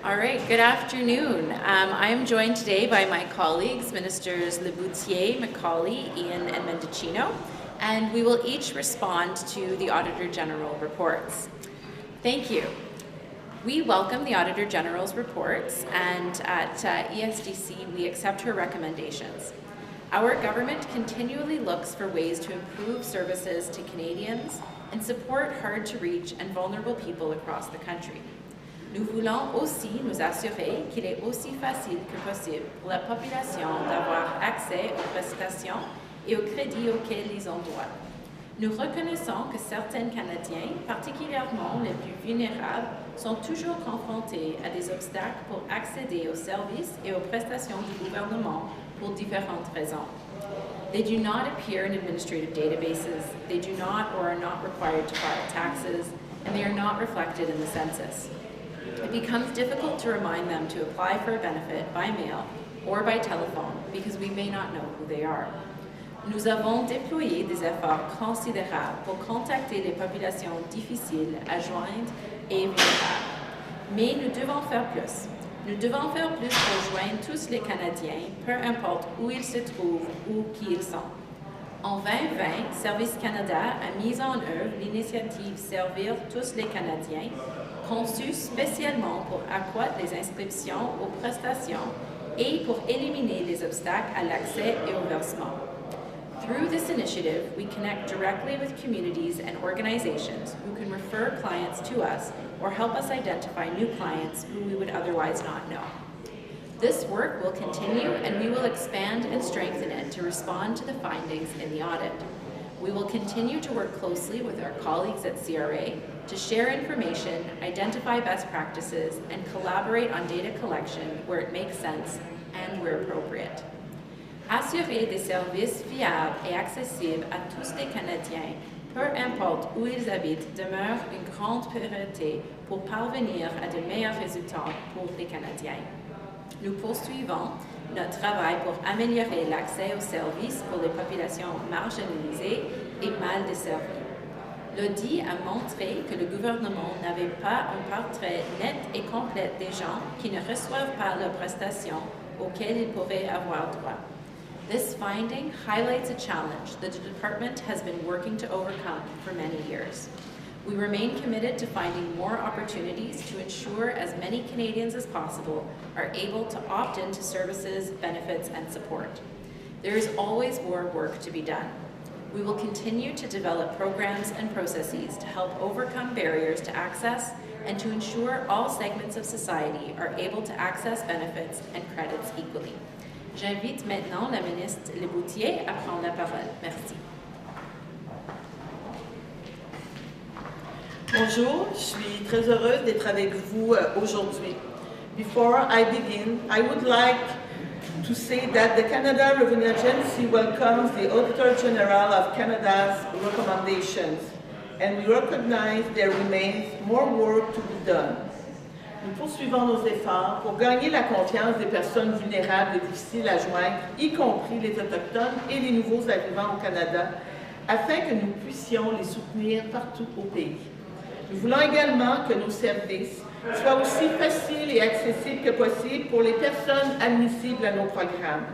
All right, good afternoon. I am joined today by my colleagues, Ministers Leboutier, McCauley, Ian, and Mendicino, and we will each respond to the Auditor-General reports. Thank you. We welcome the Auditor-General's reports, and at ESDC, we accept her recommendations. Our government continually looks for ways to improve services to Canadians and support hard-to-reach and vulnerable people across the country. Nous voulons aussi nous assurer qu'il est aussi facile que possible pour la population d'avoir accès aux prestations et aux crédits auxquels ils ont droit. Nous reconnaissons que certains Canadiens, particulièrement les plus vulnérables, sont toujours confrontés à des obstacles pour accéder aux services et aux prestations du gouvernement pour différentes raisons. They do not appear in administrative databases, they do not or are not required to file taxes, and they are not reflected in the census. It becomes difficult to remind them to apply for a benefit by mail or by telephone because we may not know who they are. Nous avons déployé des efforts considérables pour contacter les populations difficiles à joindre et vulnérables. Mais nous devons faire plus. Nous devons faire plus pour joindre tous les Canadiens, peu importe où ils se trouvent ou qui ils sont. En 2020, Service Canada a mis en œuvre l'initiative Servir tous les Canadiens, conçue spécialement pour accroître les inscriptions aux prestations et pour éliminer les obstacles à l'accès et au versement. Through this initiative, we connect directly with communities and organizations who can refer clients to us or help us identify new clients who we would otherwise not know. This work will continue, and we will expand and strengthen it to respond to the findings in the audit. We will continue to work closely with our colleagues at CRA to share information, identify best practices, and collaborate on data collection where it makes sense and where appropriate. Assurer des services fiables et accessibles à tous les Canadiens, peu importe où ils habitent, demeure une grande priorité pour parvenir à de meilleurs résultats pour les Canadiens. Nous poursuivons notre travail pour améliorer l'accès aux services pour les populations marginalisées et mal desservies. L'audit a montré que le gouvernement n'avait pas un portrait net et complet des gens qui ne reçoivent pas leurs prestations auxquelles ils pourraient avoir droit. This finding highlights a challenge that the department has been working to overcome for many years. We remain committed to finding more opportunities to ensure as many Canadians as possible are able to opt into services, benefits, and support. There is always more work to be done. We will continue to develop programs and processes to help overcome barriers to access and to ensure all segments of society are able to access benefits and credits equally. J'invite maintenant la ministre Leboutier à prendre la parole. Merci. Bonjour, je suis très heureuse d'être avec vous aujourd'hui. Before I begin, I would like to say that the Canada Revenue Agency welcomes the Auditor-General of Canada's recommendations, and we recognize there remains more work to be done. Nous poursuivons nos efforts pour gagner la confiance des personnes vulnérables et difficiles à joindre, y compris les Autochtones et les nouveaux arrivants au Canada, afin que nous puissions les soutenir partout au pays. Nous voulons également que nos services soient aussi faciles et accessibles que possible pour les personnes admissibles à nos programmes.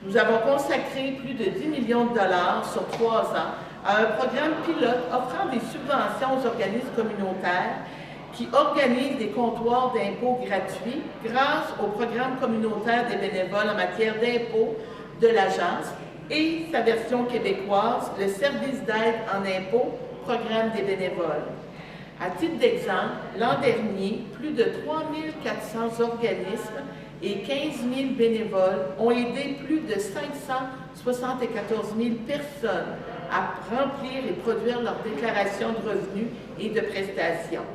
Nous avons consacré plus de 10 millions de dollars sur 3 ans à un programme pilote offrant des subventions aux organismes communautaires qui organisent des comptoirs d'impôts gratuits grâce au programme communautaire des bénévoles en matière d'impôts de l'Agence et sa version québécoise, le service d'aide en impôts, programme des bénévoles. À titre d'exemple, l'an dernier, plus de 3 400 organismes et 15 000 bénévoles ont aidé plus de 574 000 personnes à remplir et produire leur déclaration de revenus et de prestations.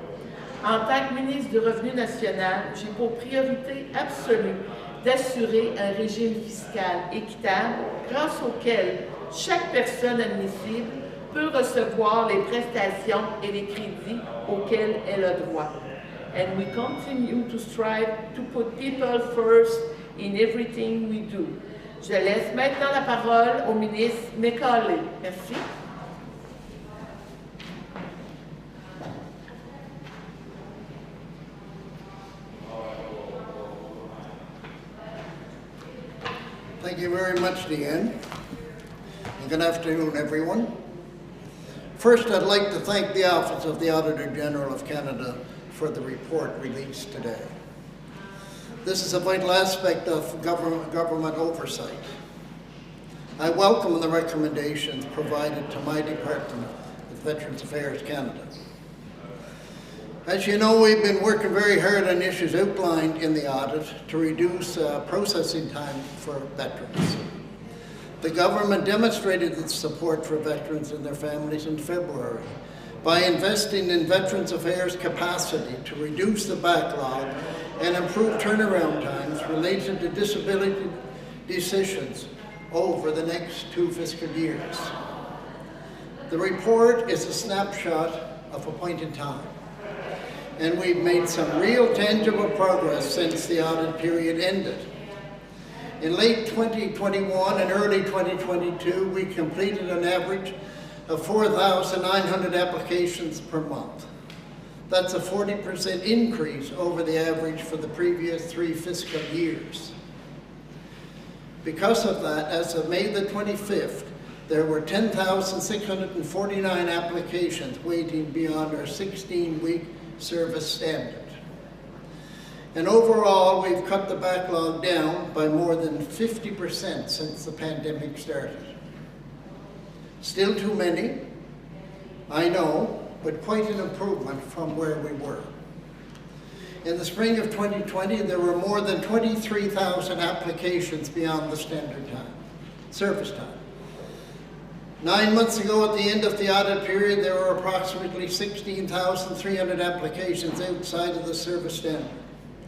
En tant que ministre du Revenu national, j'ai pour priorité absolue d'assurer un régime fiscal équitable grâce auquel chaque personne admissible peut recevoir les prestations et les crédits auxquels elle a droit. And we continue to strive to put people first in everything we do. Je laisse maintenant la parole au ministre McCauley. Merci. Thank you very much, Deanne. And good afternoon, everyone. First, I'd like to thank the Office of the Auditor-General of Canada for the report released today. This is a vital aspect of government oversight. I welcome the recommendations provided to my department of Veterans Affairs Canada. As you know, we've been working very hard on issues outlined in the audit to reduce processing time for veterans. The government demonstrated its support for veterans and their families in February by investing in Veterans Affairs capacity to reduce the backlog and improve turnaround times related to disability decisions over the next 2 fiscal years. The report is a snapshot of a point in time, and we've made some real tangible progress since the audit period ended. In late 2021 and early 2022, we completed an average of 4,900 applications per month. That's a 40% increase over the average for the previous 3 fiscal years. Because of that, as of May the 25th, there were 10,649 applications waiting beyond our 16-week service standard. And overall, we've cut the backlog down by more than 50% since the pandemic started. Still too many, I know, but quite an improvement from where we were. In the spring of 2020, there were more than 23,000 applications beyond the standard time, service time. 9 months ago, at the end of the audit period, there were approximately 16,300 applications outside of the service standard.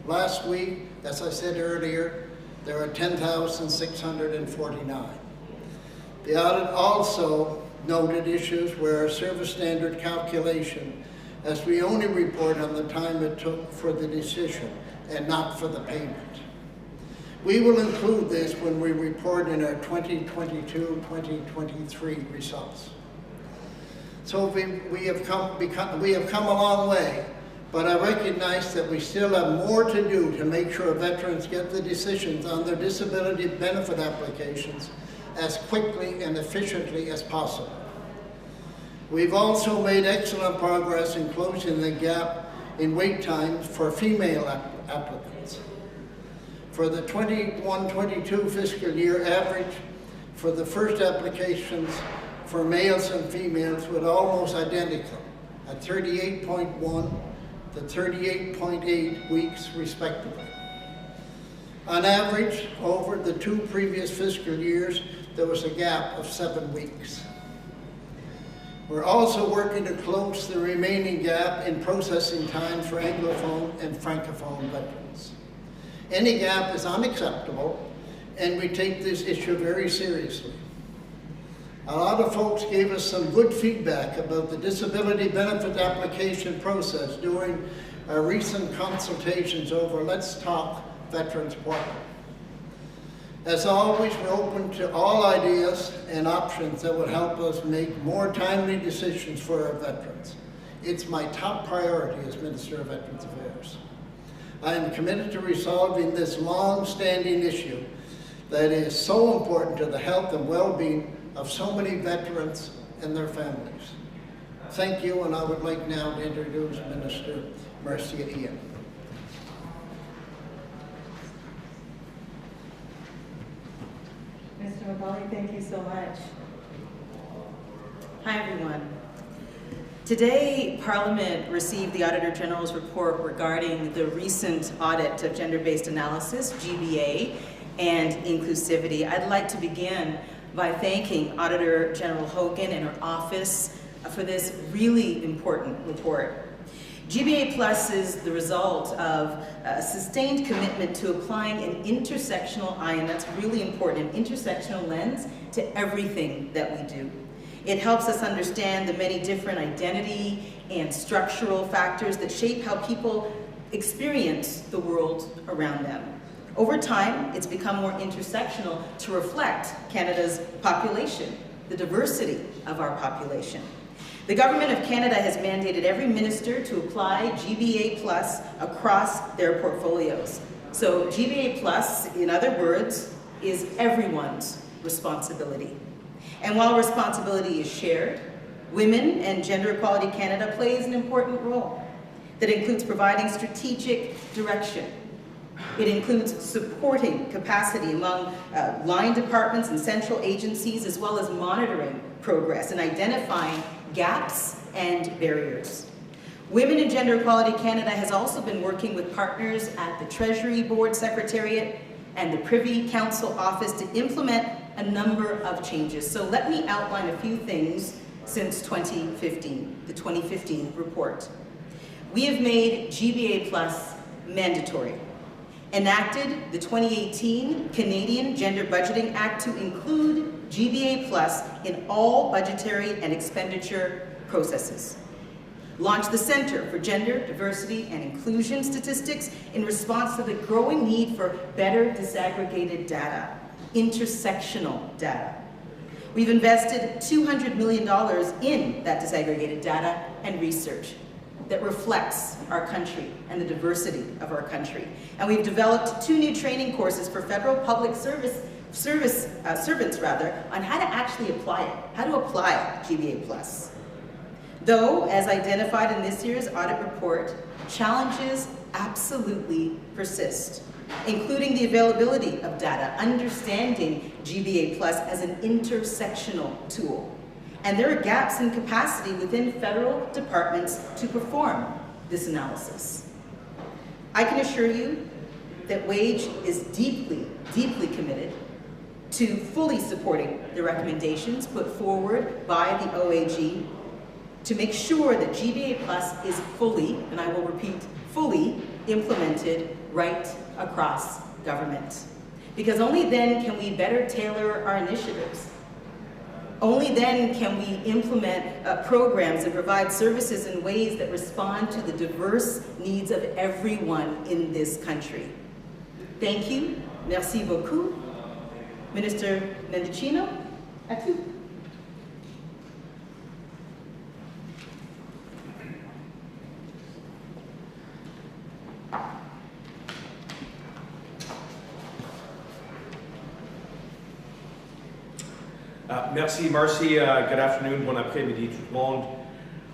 Last week, as I said earlier, there are 10,649. The audit also noted issues where our service standard calculation, as we only report on the time it took for the decision and not for the payment. We will include this when we report in our 2022-2023 results. So we have come a long way, but I recognize that we still have more to do to make sure veterans get the decisions on their disability benefit applications as quickly and efficiently as possible. We've also made excellent progress in closing the gap in wait times for female applicants. For the 21-22 fiscal year, average for the first applications for males and females were almost identical at 38.1 to 38.8 weeks respectively. On average, over the 2 previous fiscal years, there was a gap of 7 weeks. We're also working to close the remaining gap in processing time for Anglophone and Francophone veterans. Any gap is unacceptable, and we take this issue very seriously. A lot of folks gave us some good feedback about the disability benefit application process during our recent consultations over Let's Talk Veterans Portal. As always, we're open to all ideas and options that would help us make more timely decisions for our veterans. It's my top priority as Minister of Veterans Affairs. I am committed to resolving this long-standing issue that is so important to the health and well-being of so many veterans and their families. Thank you, and I would like now to introduce Minister Marcia Ian. Mr. McCauley, thank you so much. Hi, everyone. Today, Parliament received the Auditor General's report regarding the recent audit of gender-based analysis, GBA, and inclusivity. I'd like to begin by thanking Auditor General Hogan and her office for this really important report. GBA Plus is the result of a sustained commitment to applying an intersectional eye, and that's really important, an intersectional lens to everything that we do. It helps us understand the many different identity and structural factors that shape how people experience the world around them. Over time, it's become more intersectional to reflect Canada's population, the diversity of our population. The Government of Canada has mandated every minister to apply GBA Plus across their portfolios. So GBA Plus, in other words, is everyone's responsibility. And while responsibility is shared, Women and Gender Equality Canada plays an important role that includes providing strategic direction. It includes supporting capacity among line departments and central agencies, as well as monitoring progress and identifying gaps and barriers. Women and Gender Equality Canada has also been working with partners at the Treasury Board Secretariat and the Privy Council Office to implement a number of changes. So let me outline a few things since 2015, the 2015 report. We have made GBA Plus mandatory, enacted the 2018 Canadian Gender Budgeting Act to include GBA Plus in all budgetary and expenditure processes, launched the Centre for Gender, Diversity and Inclusion Statistics in response to the growing need for better disaggregated data, intersectional data. We've invested $200 million in that disaggregated data and research that reflects our country and the diversity of our country. And we've developed 2 new training courses for federal public servants on how to actually apply it, how to apply GBA Plus. Though, as identified in this year's audit report, challenges absolutely persist, including the availability of data, understanding GBA Plus as an intersectional tool. And there are gaps in capacity within federal departments to perform this analysis. I can assure you that WAGE is deeply, deeply committed to fully supporting the recommendations put forward by the OAG to make sure that GBA Plus is fully, and I will repeat, fully implemented right across government. Because only then can we better tailor our initiatives. Only then can we implement programs and provide services in ways that respond to the diverse needs of everyone in this country. Thank you. Merci beaucoup. Minister Mendicino, à vous. Merci, Marcy. Good afternoon, bon après-midi tout le monde.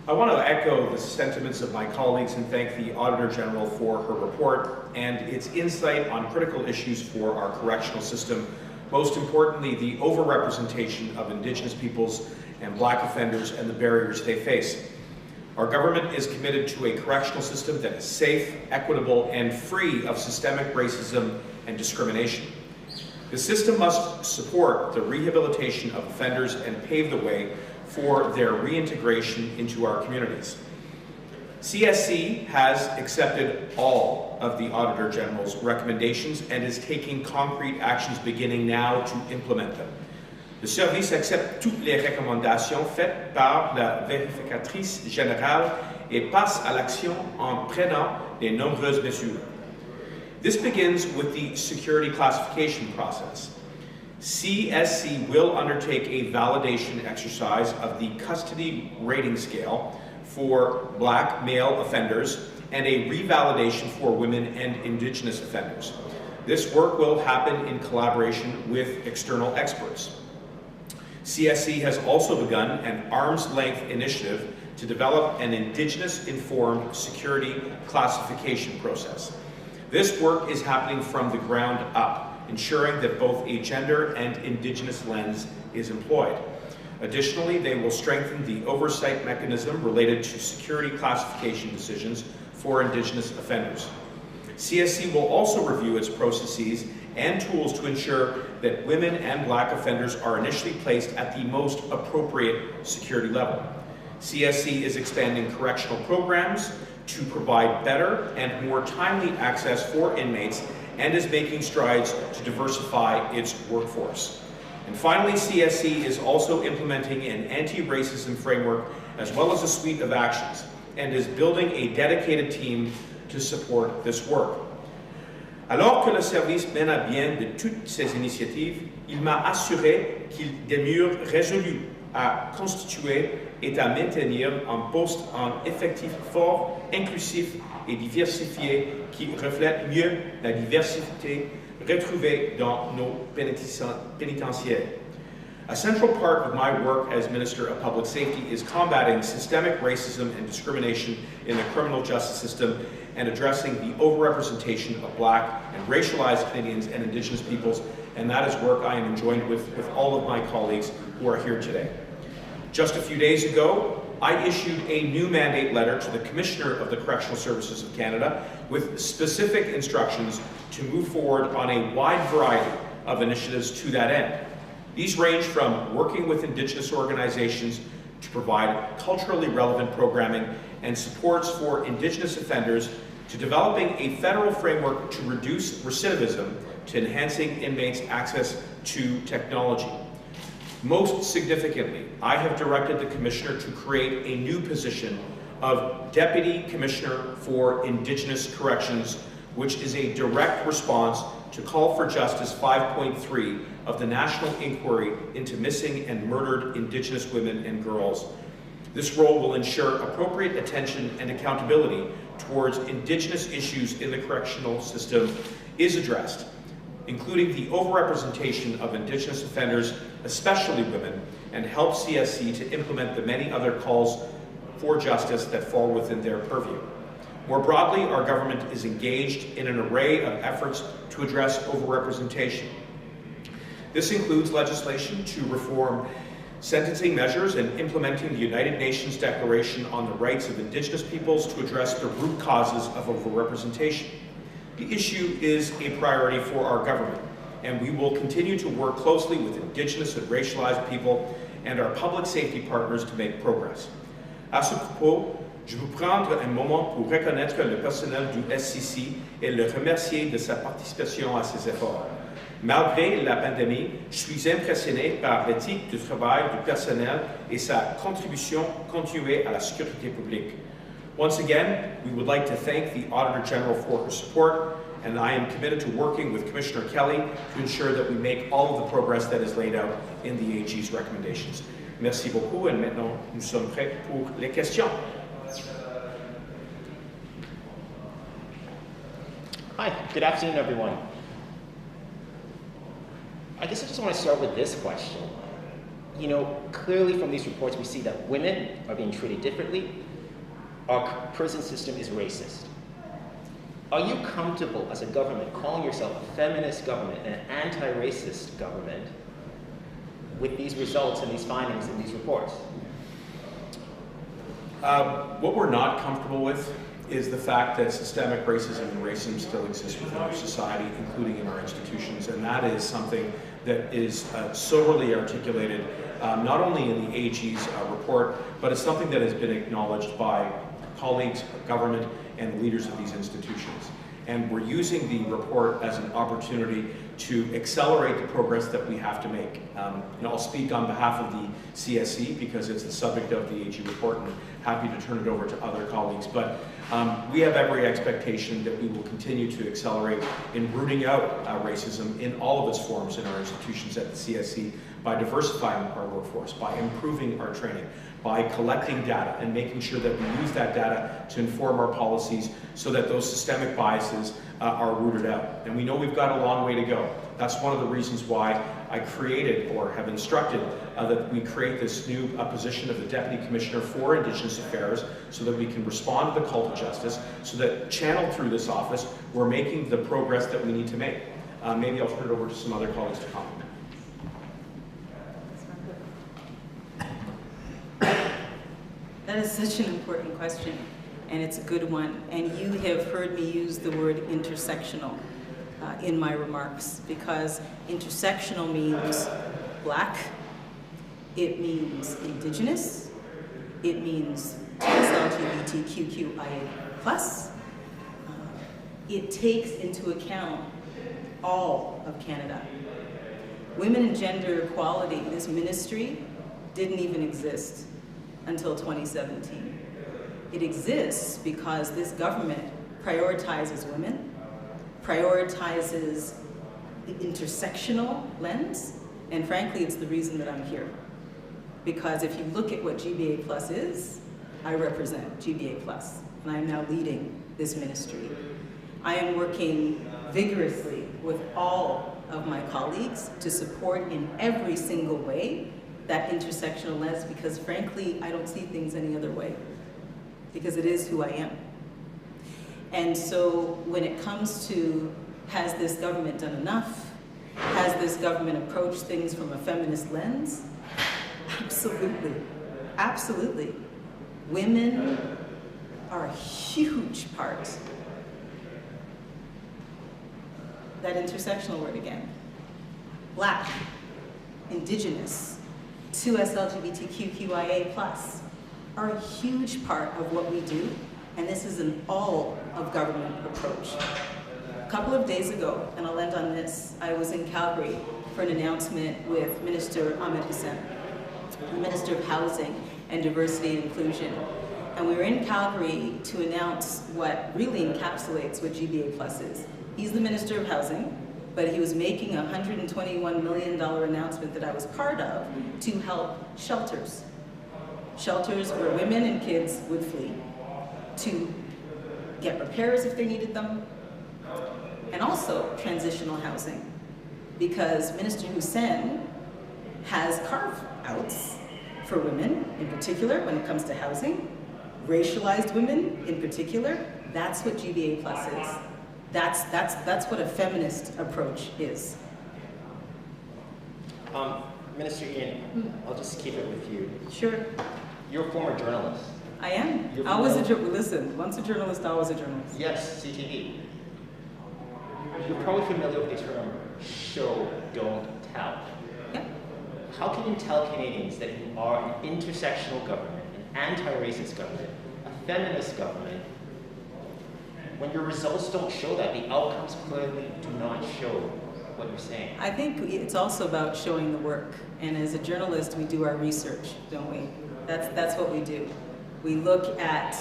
I want to echo the sentiments of my colleagues and thank the Auditor-General for her report and its insight on critical issues for our correctional system, most importantly, the overrepresentation of Indigenous peoples and Black offenders and the barriers they face. Our government is committed to a correctional system that is safe, equitable, and free of systemic racism and discrimination. The system must support the rehabilitation of offenders and pave the way for their reintegration into our communities. CSC has accepted all of the Auditor General's recommendations and is taking concrete actions beginning now to implement them. Le service accepte toutes les recommandations faites par la vérificatrice générale et passe à l'action en prenant de nombreuses mesures. This begins with the security classification process. CSC will undertake a validation exercise of the custody rating scale for Black male offenders and a revalidation for women and Indigenous offenders. This work will happen in collaboration with external experts. CSC has also begun an arm's-length initiative to develop an Indigenous-informed security classification process. This work is happening from the ground up, ensuring that both a gender and Indigenous lens is employed. Additionally, they will strengthen the oversight mechanism related to security classification decisions for Indigenous offenders. CSC will also review its processes and tools to ensure that women and Black offenders are initially placed at the most appropriate security level. CSC is expanding correctional programs to provide better and more timely access for inmates and is making strides to diversify its workforce. And finally, CSC is also implementing an anti-racism framework as well as a suite of actions and is building a dedicated team to support this work. Alors que le service mène à bien de toutes ces initiatives, il m'a assuré qu'il demeure résolu à constituer et à maintenir un poste en effectif fort, inclusif et diversifiée qui reflète mieux la diversité retrouvée dans nos pénitentiaires. A central part of my work as Minister of Public Safety is combating systemic racism and discrimination in the criminal justice system and addressing the overrepresentation of Black and racialized Canadians and Indigenous peoples, and that is work I am enjoined with all of my colleagues who are here today. Just a few days ago, I issued a new mandate letter to the Commissioner of the Correctional Services of Canada with specific instructions to move forward on a wide variety of initiatives to that end. These range from working with Indigenous organizations to provide culturally relevant programming and supports for Indigenous offenders to developing a federal framework to reduce recidivism to enhancing inmates' access to technology. Most significantly, I have directed the Commissioner to create a new position of Deputy Commissioner for Indigenous Corrections, which is a direct response to Call for Justice 5.3 of the National Inquiry into Missing and Murdered Indigenous Women and Girls. This role will ensure appropriate attention and accountability towards Indigenous issues in the correctional system is addressed, including the overrepresentation of Indigenous offenders, especially women, and help CSC to implement the many other calls for justice that fall within their purview. More broadly, our government is engaged in an array of efforts to address overrepresentation. This includes legislation to reform sentencing measures and implementing the United Nations Declaration on the Rights of Indigenous Peoples to address the root causes of overrepresentation. The issue is a priority for our government, and we will continue to work closely with Indigenous and racialized people and our public safety partners to make progress. À ce propos, je veux prendre un moment pour reconnaître le personnel du SCC et le remercier de sa participation à ces efforts. Malgré la pandémie, je suis impressionné par l'éthique du travail du personnel et sa contribution continue à la sécurité publique. Once again, we would like to thank the Auditor General for her support, and I am committed to working with Commissioner Kelly to ensure that we make all of the progress that is laid out in the AG's recommendations. Merci beaucoup, et maintenant nous sommes prêts pour les questions. Hi, good afternoon, everyone. I guess I just want to start with this question. You know, clearly from these reports we see that women are being treated differently. Our prison system is racist. Are you comfortable as a government calling yourself a feminist government and an anti-racist government with these results and these findings in these reports? What we're not comfortable with is the fact that systemic racism and racism still exists within our society, including in our institutions, and that is something that is soberly articulated not only in the AG's report, but it's something that has been acknowledged by colleagues, government, and leaders of these institutions. And we're using the report as an opportunity to accelerate the progress that we have to make. I'll speak on behalf of the CSC because it's the subject of the AG report, and I'm happy to turn it over to other colleagues. But we have every expectation that we will continue to accelerate in rooting out racism in all of its forms in our institutions at the CSC by diversifying our workforce, by improving our training, by collecting data and making sure that we use that data to inform our policies so that those systemic biases are rooted out. And we know we've got a long way to go. That's one of the reasons why I created or have instructed that we create this new position of the Deputy Commissioner for Indigenous Affairs so that we can respond to the call to justice, so that channeled through this office, we're making the progress that we need to make. Maybe I'll turn it over to some other colleagues to comment. That is such an important question, and it's a good one. And you have heard me use the word intersectional in my remarks, because intersectional means Black, it means Indigenous, it means LGBTQIA+. It takes into account all of Canada. Women and gender equality, this ministry, didn't even exist until 2017. It exists because this government prioritizes women, prioritizes the intersectional lens, and frankly, it's the reason that I'm here. Because if you look at what GBA Plus is, I represent GBA Plus, and I'm now leading this ministry. I am working vigorously with all of my colleagues to support in every single way that intersectional lens, because frankly, I don't see things any other way, because it is who I am. And so when it comes to, has this government done enough? Has this government approached things from a feminist lens? Absolutely, absolutely. Women are a huge part. That intersectional word again. Black, Indigenous, 2S LGBTQIA+, are a huge part of what we do, and this is an all-of-government approach. A couple of days ago, and I'll end on this, I was in Calgary for an announcement with Minister Ahmed Hussein, the Minister of Housing and Diversity and Inclusion. And we were in Calgary to announce what really encapsulates what GBA Plus is. He's the Minister of Housing, but he was making a $121 million announcement that I was part of to help shelters. Shelters where women and kids would flee to get repairs if they needed them, and also transitional housing, because Minister Hussein has carve-outs for women in particular when it comes to housing, racialized women in particular. That's what GBA Plus is. That's what a feminist approach is. Minister Ian, I'll just keep it with you. Sure. You're a former journalist. I am. You're Always a journalist. Listen, once a journalist, always a journalist. Yes, CTV. You're probably familiar with the term show, don't tell. Yeah. How can you tell Canadians that you are an intersectional government, an anti-racist government, a feminist government, when your results don't show that? The outcomes clearly do not show what you're saying. I think it's also about showing the work. And as a journalist, we do our research, don't we? That's what we do. We look at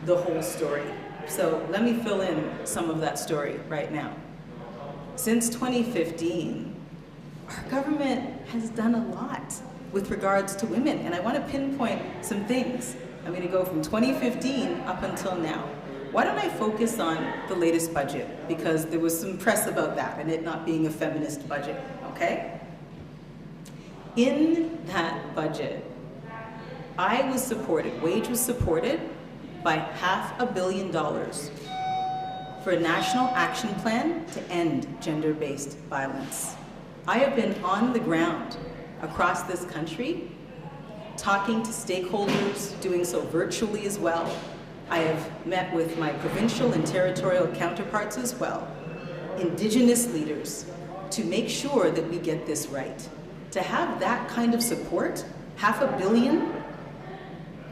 the whole story. So let me fill in some of that story right now. Since 2015, our government has done a lot with regards to women. And I want to pinpoint some things. I'm going to go from 2015 up until now. Why don't I focus on the latest budget? Because there was some press about that and it not being a feminist budget, okay? In that budget, I was supported, Wage was supported by $500 million for a national action plan to end gender-based violence. I have been on the ground across this country, talking to stakeholders, doing so virtually as well. I have met with my provincial and territorial counterparts as well, Indigenous leaders, to make sure that we get this right. To have that kind of support, $500 million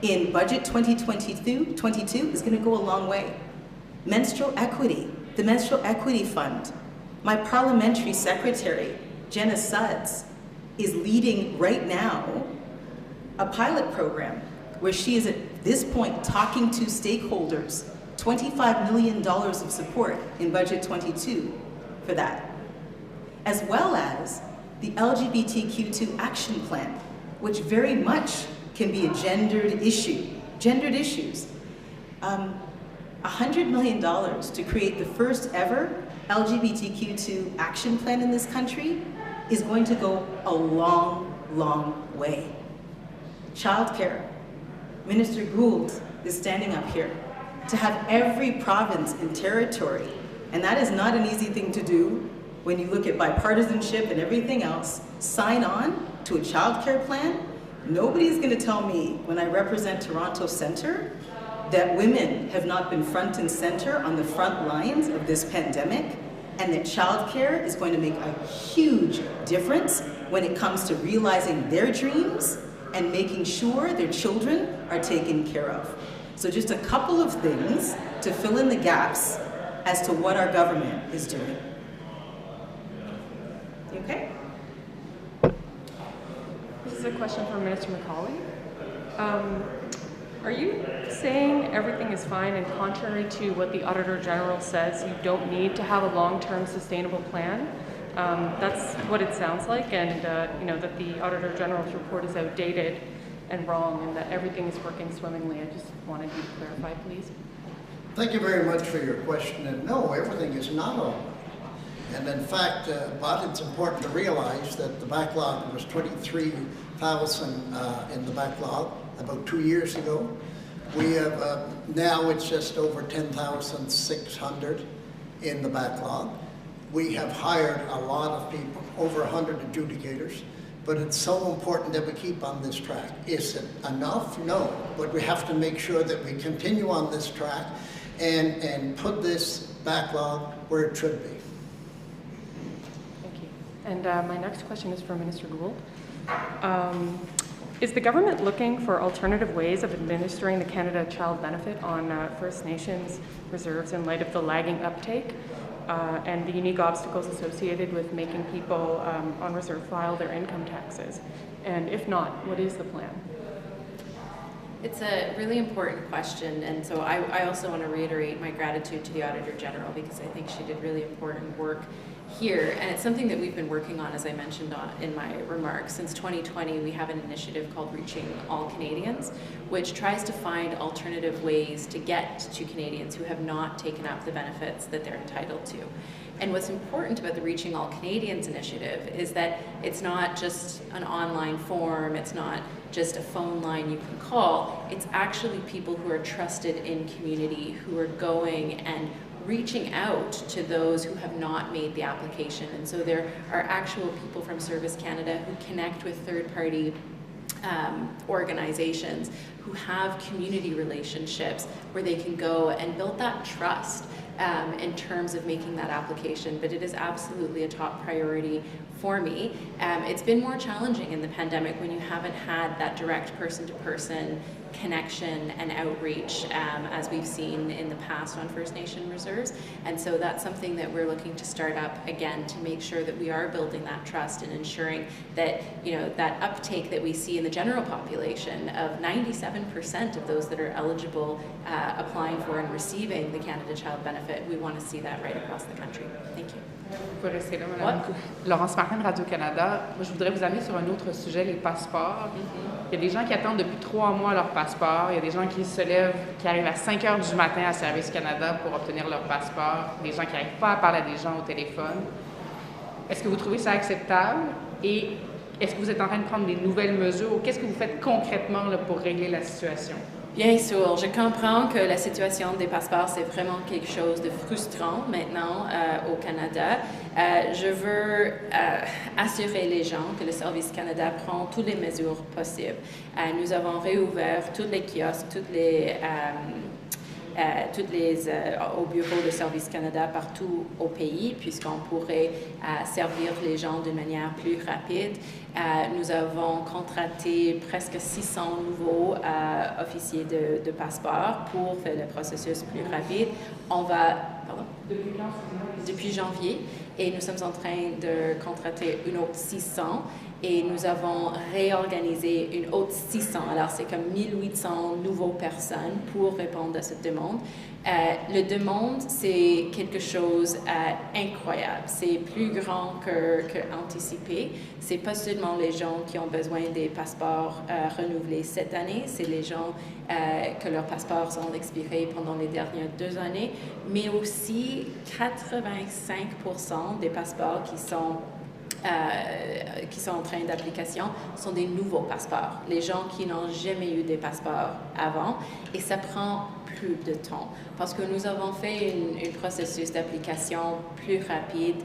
in budget 2022 is going to go a long way. Menstrual equity, the Menstrual Equity Fund. My parliamentary secretary, Jenna Suds, is leading right now a pilot program where she is at this point talking to stakeholders, $25 million of support in budget 22 for that, as well as the LGBTQ2 action plan, which very much can be a gendered issue, gendered issues. $100 million to create the first ever LGBTQ2 action plan in this country is going to go a long, long way. Childcare. Minister Gould is standing up here to have every province and territory, and that is not an easy thing to do when you look at bipartisanship and everything else, sign on to a childcare plan. Nobody's going to tell me when I represent Toronto Centre that women have not been front and center on the front lines of this pandemic, and that childcare is going to make a huge difference when it comes to realizing their dreams and making sure their children are taken care of. So just a couple of things to fill in the gaps as to what our government is doing. You okay? This is a question for Minister Macaulay. Are you saying everything is fine, and contrary to what the Auditor General says, you don't need to have a long-term sustainable plan? That's what it sounds like, and you know, that the Auditor General's report is outdated and wrong, and that everything is working swimmingly. I just wanted you to clarify, please. Thank you very much for your question. And no, everything is not over. And in fact, but it's important to realize that the backlog was 23,000 in the backlog about 2 years ago. We have, now it's just over 10,600 in the backlog. We have hired a lot of people, over 100 adjudicators, but it's so important that we keep on this track. Is it enough? No, but we have to make sure that we continue on this track and put this backlog where it should be. Thank you. And my next question is for Minister Gould. Is the government looking for alternative ways of administering the Canada Child Benefit on First Nations reserves in light of the lagging uptake and the unique obstacles associated with making people on reserve file their income taxes? And if not, what is the plan? It's a really important question, and so I also want to reiterate my gratitude to the Auditor General, because I think she did really important work here, and it's something that we've been working on, as I mentioned in my remarks. Since 2020, we have an initiative called Reaching All Canadians, which tries to find alternative ways to get to Canadians who have not taken up the benefits that they're entitled to. And what's important about the Reaching All Canadians initiative is that it's not just an online form, it's not just a phone line you can call, it's actually people who are trusted in community, who are going and reaching out to those who have not made the application. And so there are actual people from Service Canada who connect with third-party organizations who have community relationships where they can go and build that trust in terms of making that application. But it is absolutely a top priority for me. It's been more challenging in the pandemic when you haven't had that direct person-to-person connection and outreach as we've seen in the past on First Nation reserves. And so that's something that we're looking to start up again to make sure that we are building that trust and ensuring that, you know, that uptake that we see in the general population of 97% of those that are eligible applying for and receiving the Canada Child Benefit, we want to see that right across the country. Thank you. Vous pouvez rester là, Madame. Laurence Martin, Radio-Canada. Moi, je voudrais vous amener sur un autre sujet, les passeports. Il y a des gens qui attendent depuis 3 mois leur passeport. Il y a des gens qui se lèvent, qui arrivent à 5 heures du matin à Service Canada pour obtenir leur passeport. Des gens qui n'arrivent pas à parler à des gens au téléphone. Est-ce que vous trouvez ça acceptable? Et est-ce que vous êtes en train de prendre des nouvelles mesures? Qu'est-ce que vous faites concrètement là, pour régler la situation? Bien sûr, je comprends que la situation des passeports, c'est vraiment quelque chose de frustrant maintenant au Canada. Je veux assurer les gens que le Service Canada prend toutes les mesures possibles. Nous avons réouvert tous les kiosques, au bureau de Service Canada partout au pays, puisqu'on pourrait servir les gens d'une manière plus rapide. Nous avons contracté presque 600 nouveaux officiers de passeport pour faire le processus plus rapide. On va... Pardon? Depuis janvier. Et nous sommes en train de contracter une autre 600. Et nous avons réorganisé une autre 600. Alors, c'est comme 1800 nouveaux personnes pour répondre à cette demande. Le demande, c'est quelque chose incroyable. C'est plus grand que anticipé. C'est pas seulement les gens qui ont besoin des passeports renouvelés cette année, c'est les gens que leurs passeports sont expirés pendant les dernières 2 années, mais aussi 85% des passeports qui sont en train d'application sont des nouveaux passeports. Les gens qui n'ont jamais eu des passeports avant, et ça prend plus de temps parce que nous avons fait un processus d'application plus rapide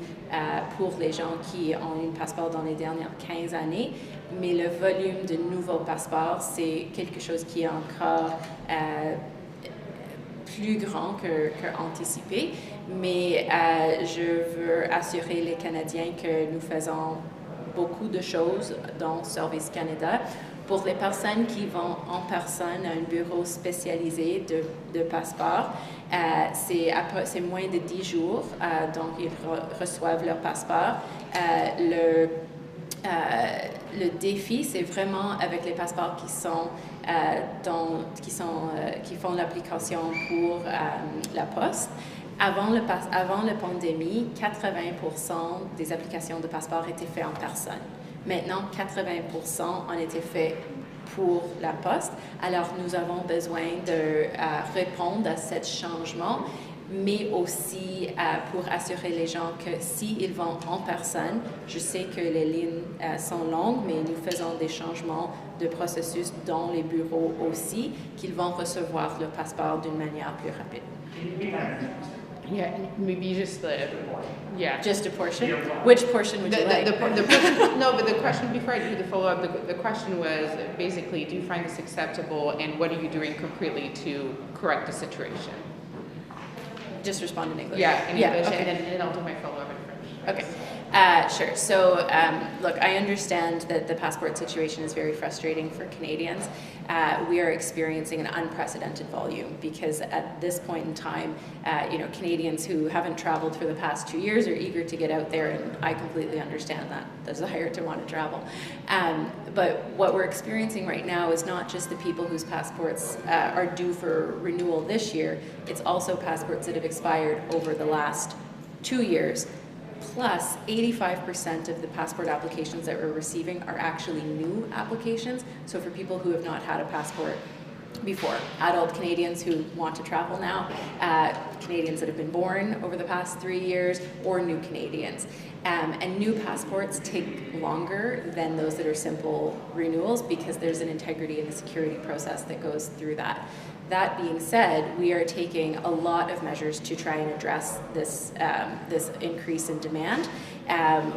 pour les gens qui ont eu un passeport dans les dernières 15 années, mais le volume de nouveaux passeports, c'est quelque chose qui est encore plus grand que anticipé. Mais je veux assurer les Canadiens que nous faisons beaucoup de choses dans Service Canada. Pour les personnes qui vont en personne à un bureau spécialisé de passeport, c'est moins de 10 jours, donc ils reçoivent leur passeport. Le défi, c'est vraiment avec les passeports qui font l'application pour la poste. Avant la pandémie, 80% des applications de passeport étaient faites en personne. Maintenant, 80% ont été faites pour la Poste. Alors, nous avons besoin de répondre à ce changement, mais aussi pour assurer les gens que s'ils vont en personne, je sais que les lignes sont longues, mais nous faisons des changements de processus dans les bureaux aussi, qu'ils vont recevoir le passeport d'une manière plus rapide. Yeah, maybe just Just a portion? Which portion would you like? No, but the question, before I do the follow-up, the question was basically, do you find this acceptable, and what are you doing concretely to correct the situation? Just respond in English. Yeah, in English, okay. and then I'll do my follow-up in French. Okay. Sure. So, look, I understand that the passport situation is very frustrating for Canadians. We are experiencing an unprecedented volume because at this point in time, Canadians who haven't traveled for the past 2 years are eager to get out there, and I completely understand that desire to want to travel. But what we're experiencing right now is not just the people whose passports are due for renewal this year, it's also passports that have expired over the last 2 years. Plus, 85% of the passport applications that we're receiving are actually new applications. So for people who have not had a passport before, adult Canadians who want to travel now, Canadians that have been born over the past 3 years, or new Canadians. And new passports take longer than those that are simple renewals because there's an integrity and a security process that goes through that. That being said, we are taking a lot of measures to try and address this increase in demand.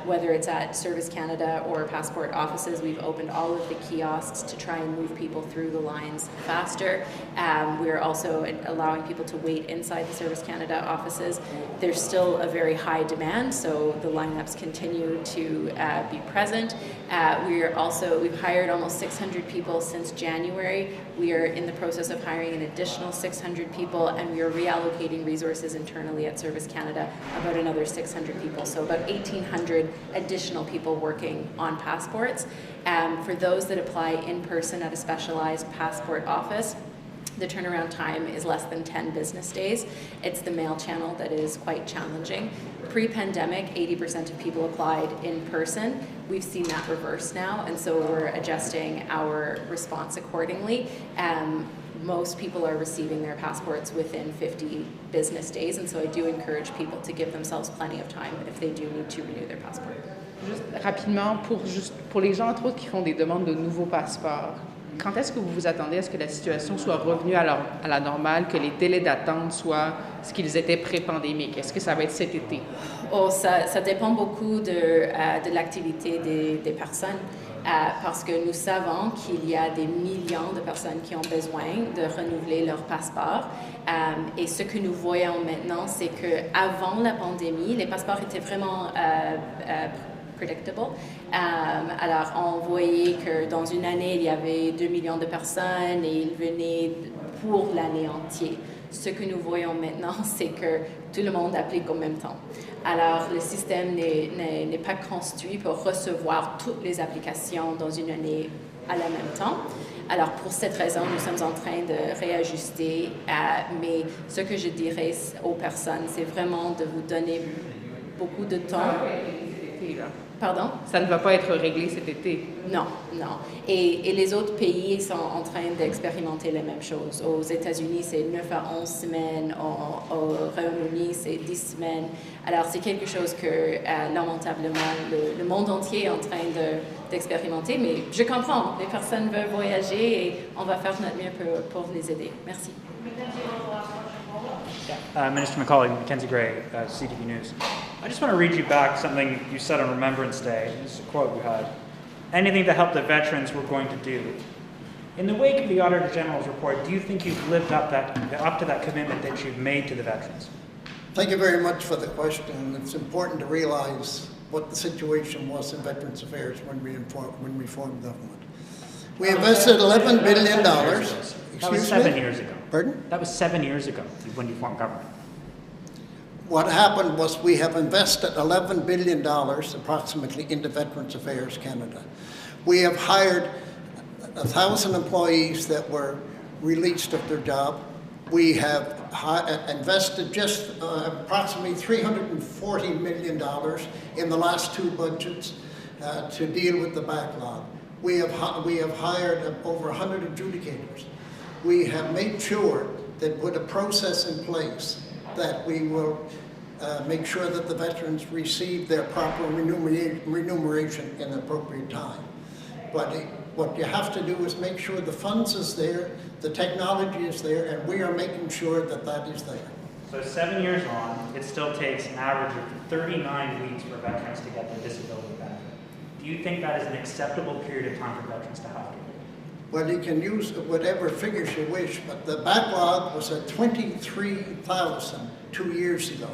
Whether it's at Service Canada or passport offices, we've opened all of the kiosks to try and move people through the lines faster. We're also allowing people to wait inside the Service Canada offices. There's still a very high demand, so the lineups continue to be present. We've hired almost 600 people since January. We are in the process of hiring an additional 600 people, and we are reallocating resources internally at Service Canada, about another 600 people, so about 1,800 additional people working on passports. For those that apply in person at a specialized passport office, the turnaround time is less than 10 business days. It's the mail channel that is quite challenging. Pre-pandemic, 80% of people applied in person. We've seen that reverse now, and so we're adjusting our response accordingly. Most people are receiving their passports within 50 business days, and so I do encourage people to give themselves plenty of time if they do need to renew their passport. Juste rapidement, pour les gens, entre autres, qui font des demandes de nouveaux passeports, quand est-ce que vous vous attendez à ce que la situation soit revenue à la normale, que les délais d'attente soient ce qu'ils étaient pré-pandémique? Est-ce que ça va être cet été? Ça dépend beaucoup de l'activité des personnes. Parce que nous savons qu'il y a des millions de personnes qui ont besoin de renouveler leur passeport. Et ce que nous voyons maintenant, c'est qu'avant la pandémie, les passeports étaient vraiment predictable. Alors, on voyait que dans une année, il y avait 2 millions de personnes et ils venaient pour l'année entière. Ce que nous voyons maintenant, c'est que tout le monde applique en même temps. Alors, le système n'est pas construit pour recevoir toutes les applications dans une année à la même temps. Alors, pour cette raison, nous sommes en train de réajuster, mais ce que je dirais aux personnes, c'est vraiment de vous donner beaucoup de temps. Pardon? Ça ne va pas être réglé cet été. Non, non. Et les autres pays sont en train d'expérimenter les mêmes choses. Aux États-Unis, c'est 9 à 11 semaines. Au Royaume-Uni, c'est 10 semaines. Alors, c'est quelque chose que, lamentablement, le monde entier est en train d'expérimenter. Mais je comprends, les personnes veulent voyager et on va faire notre mieux pour les aider. Merci. Minister McCauley, Mackenzie Gray, CTV News. I just want to read you back something you said on Remembrance Day. This is a quote you had. Anything to help the veterans we're going to do. In the wake of the Auditor General's report, do you think you've lived up to that commitment that you've made to the veterans? Thank you very much for the question. It's important to realize what the situation was in Veterans Affairs when we formed government. We invested $11 billion. That was 7 years ago. Pardon? That was 7 years ago when you formed government. What happened was we have invested $11 billion approximately into Veterans Affairs Canada. We have hired 1,000 employees that were released of their job. We have invested just approximately $340 million in the last 2 budgets to deal with the backlog. We have hired over 100 adjudicators. We have made sure that with a process in place that we will make sure that the veterans receive their proper remuneration in the appropriate time. But what you have to do is make sure the funds is there, the technology is there, and we are making sure that that is there. So 7 years on, it still takes an average of 39 weeks for veterans to get their disability benefit. Do you think that is an acceptable period of time for veterans to have to wait? Well, you can use whatever figures you wish, but the backlog was at 23,000 2 years ago.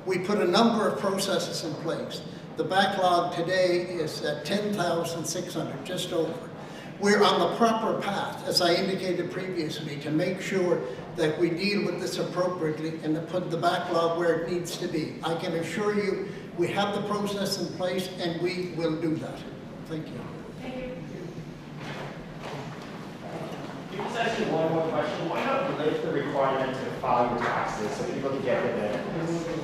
We put a number of processes in place. The backlog today is at 10,600, just over. We're on the proper path, as I indicated previously, to make sure that we deal with this appropriately and to put the backlog where it needs to be. I can assure you, we have the process in place and we will do that. Thank you. Just actually one more question. Why not lift the requirement to file your taxes so people can get their benefits?